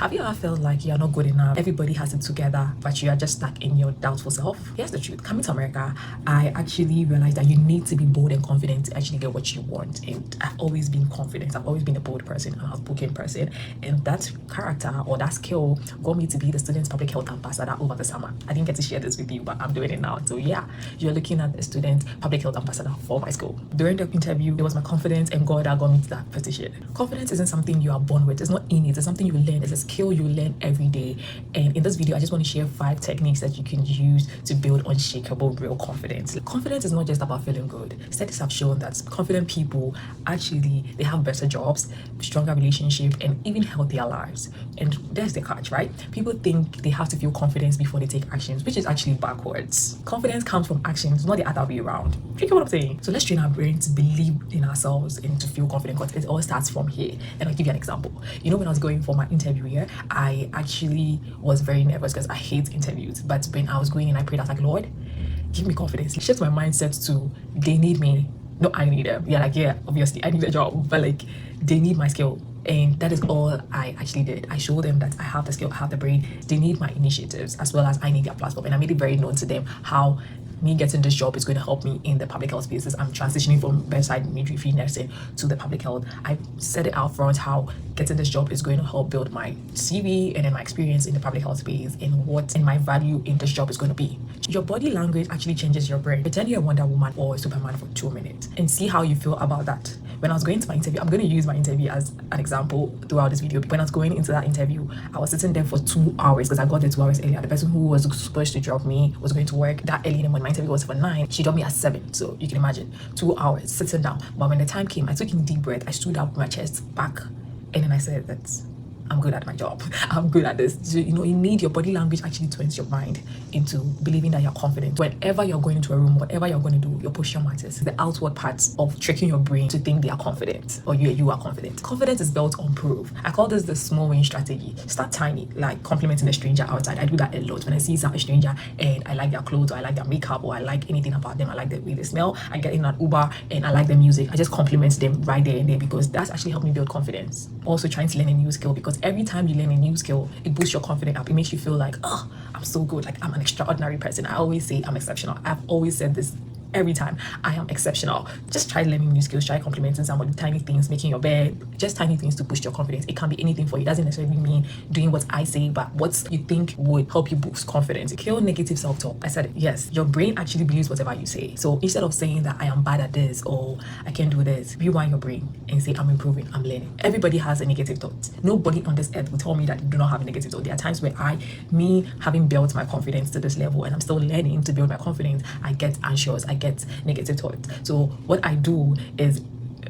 Have you ever felt like you're not good enough? Everybody has it together, but you are just stuck in your doubtful self? Here's the truth. Coming to America, I actually realized that you need to be bold and confident to actually get what you want. And I've always been confident. I've always been a bold person, an outspoken person. And that character or that skill got me to be the student public health ambassador over the summer. I didn't get to share this with you, but I'm doing it now. So yeah, you're looking at the student public health ambassador for my school. During the interview, it was my confidence and God that got me to that position. Confidence isn't something you are born with. It's not innate. It's something you learn. It's a skill you learn every day. And in this video, I just want to share 5 techniques that you can use to build unshakable real confidence. Confidence is not just about feeling good. Studies have shown that confident people actually, they have better jobs, stronger relationships, and even healthier lives. And there's the catch, right? People think they have to feel confidence before they take actions, which is actually backwards. Confidence comes from actions, not the other way around. You get what I'm saying? So let's train our brain to believe in ourselves and to feel confident, because it all starts from here. And I'll give you an example. You know, when I was going for my interview here, I actually was very nervous because I hate interviews. But when I was going in, I prayed, I was like, Lord, give me confidence. Shift my mindset to they need me, no, I need them. Yeah, like, yeah, obviously I need a job, but like they need my skill. And that is all I actually did. I showed them that I have the skill, I have the brain. They need my initiatives as well as I need their platform. And I made it very known to them how me getting this job is going to help me in the public health spaces. I'm transitioning from bedside midwifery nursing to the public health. I said it out front how getting this job is going to help build my CV and then my experience in the public health space and what and my value in this job is going to be. Your body language actually changes your brain. Pretend you're Wonder Woman or Superman for 2 minutes and see how you feel about that. When I was going to my interview, I'm going to use my interview as an example throughout this video. When I was going into that interview, I was sitting there for 2 hours because I got there 2 hours earlier. The person who was supposed to drop me was going to work that early, and when my interview was for 9, she dropped me at 7. So you can imagine 2 hours sitting down. But when the time came, I took in deep breath. I stood up with my chest back, and then I said that I'm good at my job. I'm good at this. So, you know, you need your body language actually turns your mind into believing that you're confident. Whenever you're going into a room, whatever you're going to do, your posture matters. The outward parts of tricking your brain to think they are confident or you are confident. Confidence is built on proof. I call this the small win strategy. Start tiny, like complimenting a stranger outside. I do that a lot. When I see a stranger and I like their clothes or I like their makeup or I like anything about them, I like the way they smell, I get in an Uber and I like the music, I just compliment them right there and there because that's actually helped me build confidence. Also trying to learn a new skill, because every time you learn a new skill, it boosts your confidence up. It makes you feel like, oh, I'm so good. Like I'm an extraordinary person. I always say I'm exceptional. I've always said this every time. I am exceptional. Just try learning new skills, try complimenting somebody, tiny things, making your bed, just tiny things to boost your confidence. It can be anything for you. It doesn't necessarily mean doing what I say, but what you think would help you boost confidence. Kill negative self-talk. I said it. Yes, your brain actually believes whatever you say. So instead of saying that I am bad at this or I can't do this, rewind your brain and say I'm improving, I'm learning. Everybody has a negative thought. Nobody on this earth will tell me that you do not have a negative thought. There are times where me having built my confidence to this level and I'm still learning to build my confidence, I get anxious, I get negative thoughts. So what I do is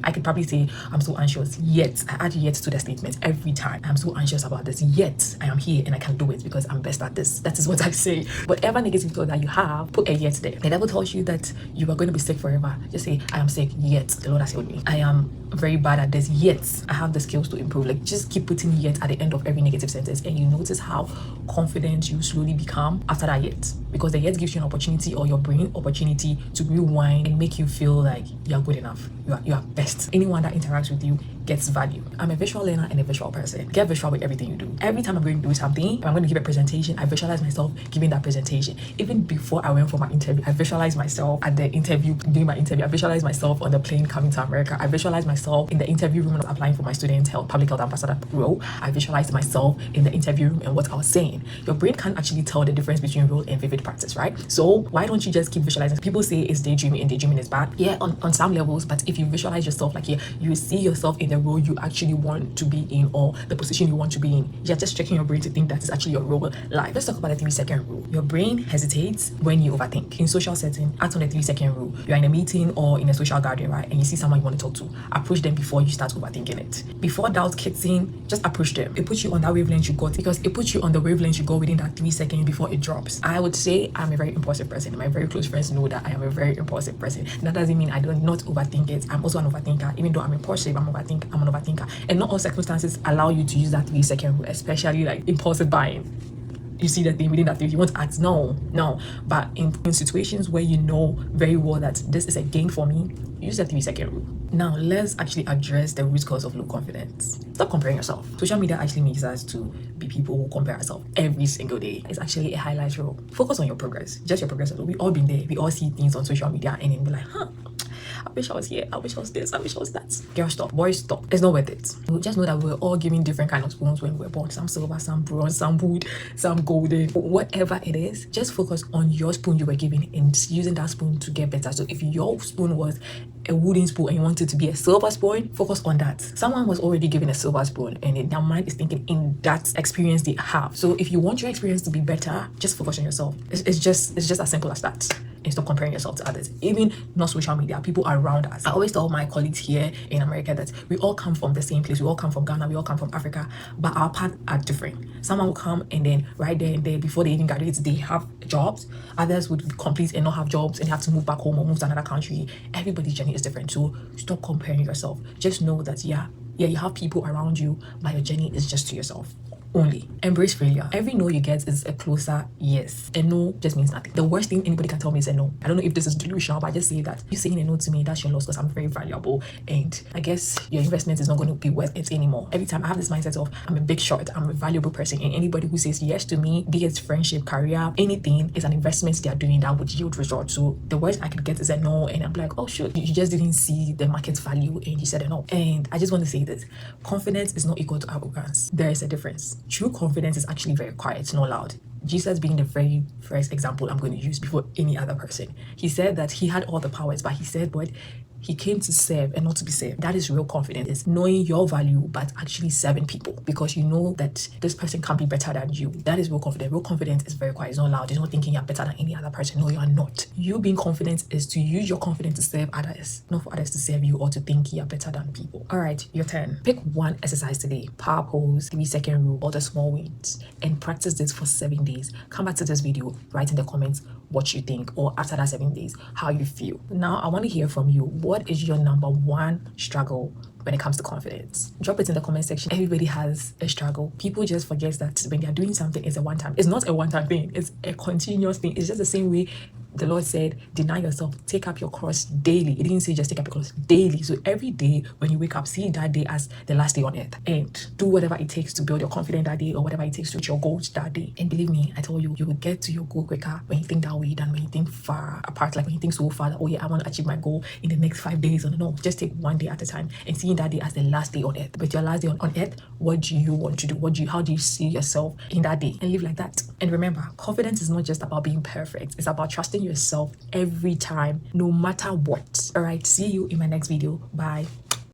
I could probably say I'm so anxious, yet I add yet to the statement every time. I'm so anxious about this, yet I am here and I can do it because I'm best at this. That is what I say. Whatever negative thought that you have, put a yet there. The devil tells you that you are going to be sick forever. Just say, I am sick, yet the Lord has healed me. I am very bad at this, yet I have the skills to improve. Like just keep putting yet at the end of every negative sentence and you notice how confident you slowly become after that yet. Because the yet gives you an opportunity, or your brain opportunity, to rewind and make you feel like you're good enough. You are best. Anyone that interacts with you gets value. I'm a visual learner and a visual person. Get visual with everything you do. Every time I'm going to do something, if I'm going to give a presentation, I visualize myself giving that presentation. Even before I went for my interview, I visualized myself at the interview, doing my interview. I visualized myself on the plane coming to America. I visualized myself in the interview room when I was applying for my student health, public health ambassador role. I visualized myself in the interview room and what I was saying. Your brain can't actually tell the difference between real and vivid practice, right? So why don't you just keep visualizing? People say it's daydreaming and daydreaming is bad. Yeah, on some levels, but if you visualize yourself like, yeah, you see yourself in the role you actually want to be in or the position you want to be in, you're just checking your brain to think that is actually your role life. Let's talk about the 3-second rule. Your brain hesitates when you overthink. In social setting, act on the 3-second rule. You're in a meeting or in a social gathering, right? And you see someone you want to talk to. Approach them before you start overthinking it. Before doubt kicks in, just approach them. It puts you on that wavelength you got, because it puts you on the wavelength you go within that 3 seconds before it drops. I would say I'm a very impulsive person. My very close friends know that I am a very impulsive person. That doesn't mean I do not overthink it. I'm also an overthinker. Even though I'm impulsive, I'm an overthinker. And not all circumstances allow you to use that 3-second rule, especially like impulsive buying. You see the thing within that thing, you want to act, no. But in situations where you know very well that this is a gain for me, use the 3-second rule. Now let's actually address the root cause of low confidence. Stop comparing yourself. Social media actually makes us to be people who compare ourselves every single day. It's actually a highlight reel. Focus on your progress, just your progress. We all been there. We all see things on social media and then be like, huh, I wish I was here, I wish I was this, I wish I was that. Girl, stop. Boys, stop. It's not worth it. We just know that we're all given different kind of spoons when we're born. Some silver, some bronze, some wood, some golden. Whatever it is, just focus on your spoon you were given and using that spoon to get better. So if your spoon was a wooden spoon and you want it to be a silver spoon, focus on that. Someone was already given a silver spoon and their mind is thinking in that experience they have. So if you want your experience to be better, just focus on yourself. It's just as simple as that. And stop comparing yourself to others, even not social media, people around us. I always tell my colleagues here in America that we all come from the same place. We all come from Ghana, we all come from Africa, but our paths are different. Someone will come and then right there and there, before they even graduate, they have jobs. Others would complete and not have jobs and have to move back home or move to another country. Everybody's journey is different. So stop comparing yourself. Just know that yeah, you have people around you, but your journey is just to yourself only. Embrace failure. Every no you get is a closer yes. A no just means nothing. The worst thing anybody can tell me is a no. I don't know if this is delusional, but I just say that you saying a no to me, that's your loss because I'm very valuable and I guess your investment is not going to be worth it anymore. Every time I have this mindset of I'm a big shot, I'm a valuable person, and anybody who says yes to me, be it friendship, career, anything, is an investment they are doing that would yield results. So the worst I could get is a no, and I'm like, oh shoot, you just didn't see the market value and you said a no. And I just want to say this: confidence is not equal to arrogance. There is a difference. True confidence is actually very quiet, it's not loud. Jesus being the very first example I'm going to use before any other person. He said that he had all the powers, but he said, but he came to serve and not to be served. That is real confidence. It's knowing your value, but actually serving people because you know that this person can be better than you. That is real confidence. Real confidence is very quiet. It's not loud. It's not thinking you're better than any other person. No, you are not. You being confident is to use your confidence to serve others, not for others to serve you or to think you're better than people. All right, your turn. Pick one exercise today. Power pose, 3-second rule, or the small wins, and practice this for 7 days. Come back to this video, write in the comments what you think, or after that 7 days, how you feel. Now, I want to hear from you. What is your number one struggle when it comes to confidence? Drop it in the comment section. Everybody has a struggle. People just forget that when they're doing something, it's a one-time. It's not a one-time thing. It's a continuous thing. It's just the same way the Lord said, deny yourself, take up your cross daily. It didn't say just take up your cross daily. So every day when you wake up, see that day as the last day on earth and do whatever it takes to build your confidence that day or whatever it takes to reach your goals that day. And believe me, I told you, you will get to your goal quicker when you think that way than when you think far apart. Like when you think so far that, oh yeah, I want to achieve my goal in the next 5 days. No, just take one day at a time and seeing that day as the last day on earth. But your last day on earth, what do you want to do? How do you see yourself in that day? And live like that. And remember, confidence is not just about being perfect. It's about trusting yourself every time, no matter what. All right, see you in my next video. Bye.